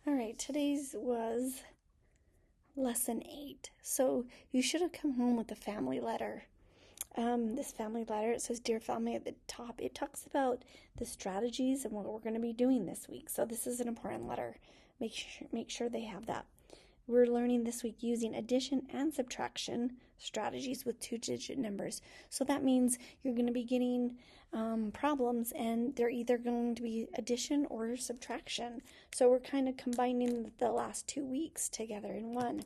All right, today's was lesson 8. So you should have come home with a family letter. This family letter, it says, Dear Family at the top. It talks about the strategies and what we're going to be doing this week. So this is an important letter. Make sure they have that. We're learning this week using addition and subtraction strategies with 2-digit numbers. So that means you're going to be getting problems, and they're either going to be addition or subtraction. So we're kind of combining the last 2 weeks together in one.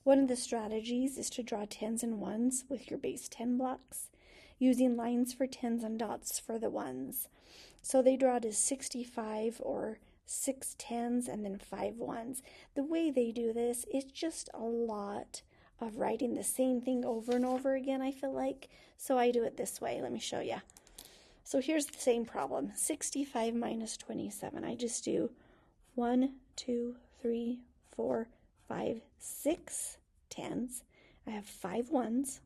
One of the strategies is to draw tens and ones with your base 10 blocks, using lines for tens and dots for the ones. So they draw it as 65 or 6 tens and then 5 ones. The way they do this is just a lot of writing the same thing over and over again, I feel like. So I do it this way. Let me show you. So here's the same problem. 65 minus 27. I just do 1, 2, 3, 4, 5, 6 tens. I have 5 ones.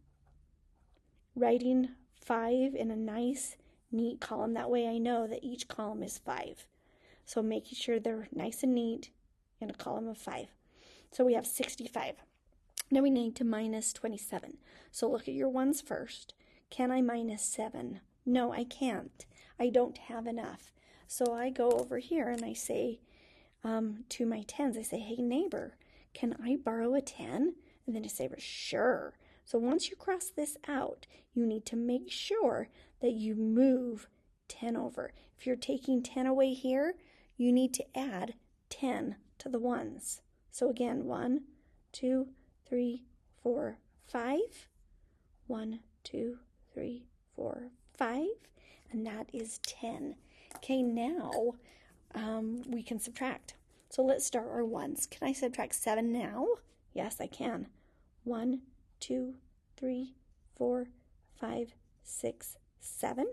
Writing 5 in a nice, neat column. That way I know that each column is 5. So making sure they're nice and neat in a column of 5. So we have 65. Now we need to minus 27. So look at your ones first. Can I minus 7? No, I can't. I don't have enough. So I go over here and I say to my tens, I say, hey neighbor, can I borrow a 10? And then I say, sure. So once you cross this out, you need to make sure that you move 10 over. If you're taking 10 away here, you need to add 10 to the ones. So again, 1, 2, 3, 4, 5. 1, 2, 3, 4, 5. And that is 10. Okay, now we can subtract. So let's start our ones. Can I subtract 7 now? Yes, I can. 1, 2, 3, 4, 5, 6, 7.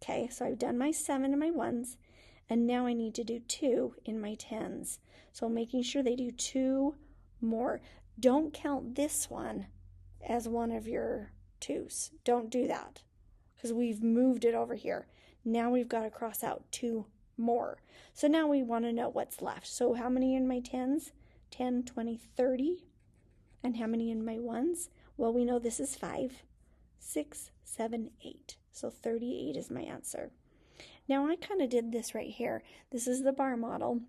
Okay, so I've done my 7 and my ones. And now I need to do 2 in my tens. So making sure they do 2 more. Don't count this one as one of your 2s. Don't do that because we've moved it over here. Now we've got to cross out 2 more. So now we want to know what's left. So how many in my tens? 10, 20, 30. And how many in my ones? Well, we know this is 5, 6, 7, 8. So 38 is my answer. Now I kind of did this right here. This is the bar model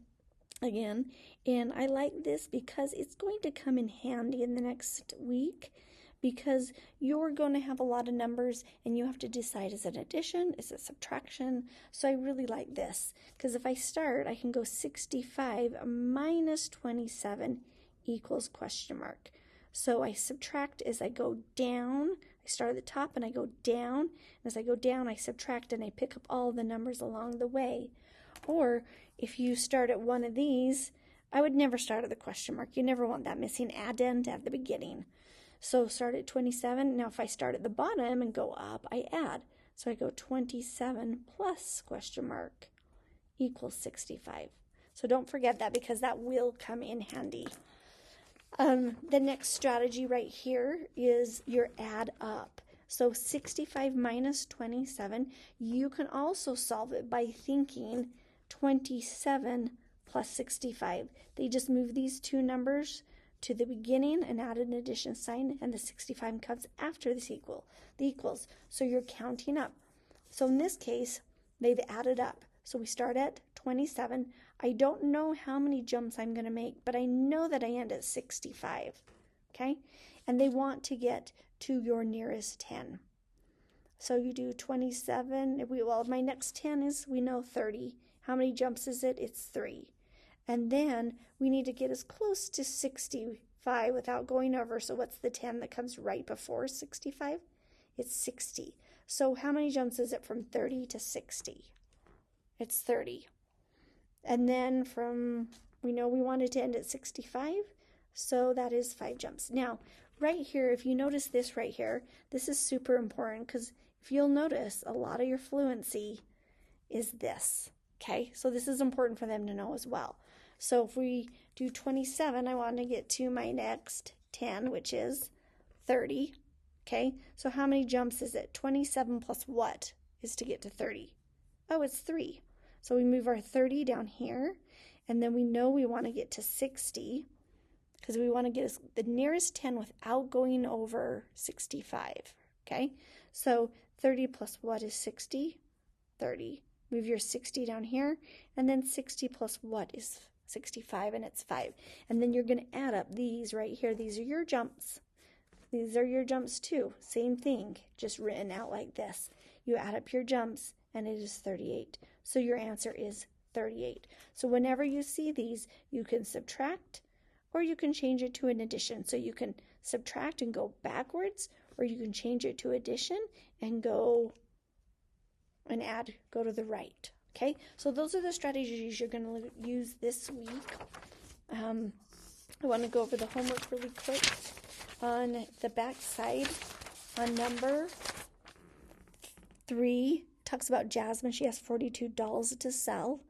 again, and I like this because it's going to come in handy in the next week because you're going to have a lot of numbers and you have to decide, is it addition, is it subtraction? So I really like this because if I start, I can go 65 minus 27 equals question mark. So I subtract as I go down. I start at the top and I go down. And as I go down, I subtract and I pick up all the numbers along the way. Or if you start at one of these, I would never start at the question mark. You never want that missing addend at the beginning. So start at 27. Now if I start at the bottom and go up, I add. So I go 27 plus question mark equals 65. So don't forget that because that will come in handy. The next strategy right here is your add up. So 65 minus 27, you can also solve it by thinking 27 plus 65. They just move these two numbers to the beginning and add an addition sign, and the 65 comes after the equals. So you're counting up. So in this case, they've added up. So we start at 27. I don't know how many jumps I'm going to make, but I know that I end at 65, okay? And they want to get to your nearest 10. So you do 27. Well, my next 10 is, we know 30. How many jumps is it? It's 3. And then we need to get as close to 65 without going over. So what's the 10 that comes right before 65? It's 60. So how many jumps is it from 30 to 60? It's 30. And then we know we wanted to end at 65, so that is 5 jumps. Now, right here, if you notice this right here, this is super important because if you'll notice, a lot of your fluency is this, okay? So this is important for them to know as well. So if we do 27, I want to get to my next 10, which is 30, okay? So how many jumps is it? 27 plus what is to get to 30? Oh, it's 3. So we move our 30 down here, And then we know we want to get to 60 because we want to get the nearest 10 without going over 65. Okay, so 30 plus what is 60? 30. Move your 60 down here, and then 60 plus what is 65, and it's 5. And then you're going to add up these right here. These are your jumps. These are your jumps too. Same thing, just written out like this. You add up your jumps, and it is 38. So your answer is 38. So whenever you see these, you can subtract, or you can change it to an addition. So you can subtract and go backwards, or you can change it to addition and go and add, go to the right. Okay, so those are the strategies you're going to use this week. I want to go over the homework really quick. On the back side, on number 3, talks about Jasmine. She has 42 dolls to sell.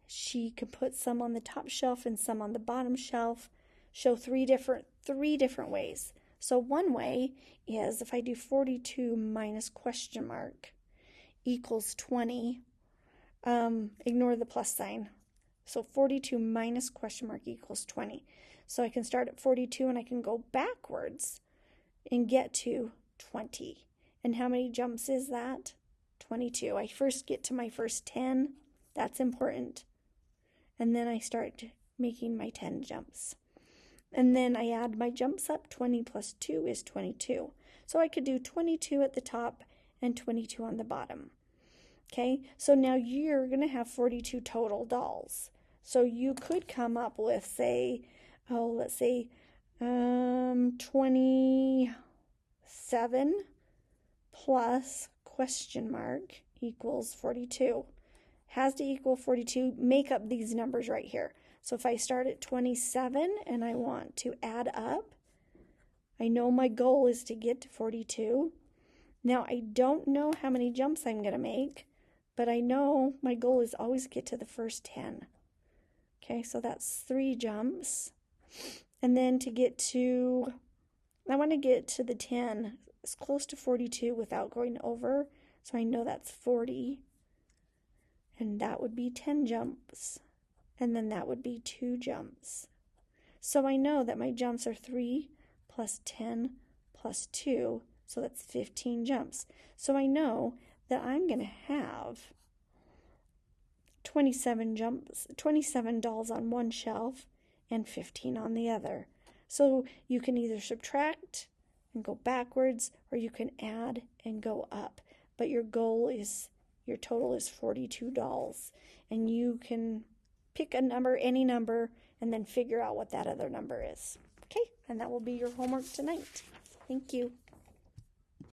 She could put some on the top shelf and some on the bottom shelf. Show three different ways. So one way is if I do 42 minus question mark equals 20. Ignore the plus sign. So 42 minus question mark equals 20. So I can start at 42 and I can go backwards and get to 20. And how many jumps is that? 22. I first get to my first 10. That's important. And then I start making my 10 jumps. And then I add my jumps up. 20 plus 2 is 22. So I could do 22 at the top and 22 on the bottom. Okay, so now you're going to have 42 total dolls. So you could come up with, say, let's say 27 plus question mark equals 42. Has to equal 42. Make up these numbers right here. So if I start at 27 and I want to add up, I know my goal is to get to 42. Now I don't know how many jumps I'm going to make, but I know my goal is always get to the first 10. Okay, so that's 3 jumps. And then to get to, I want to get to the 10 as close to 42 without going over. So I know that's 40. And that would be 10 jumps. And then that would be 2 jumps. So I know that my jumps are 3 plus 10 plus 2. So that's 15 jumps. So I know that I'm going to have 27 jumps, 27 dolls on one shelf and 15 on the other. So you can either subtract and go backwards, or you can add and go up. But your goal is, your total is 42 dolls. And you can pick a number, any number, and then figure out what that other number is. Okay, and that will be your homework tonight. Thank you.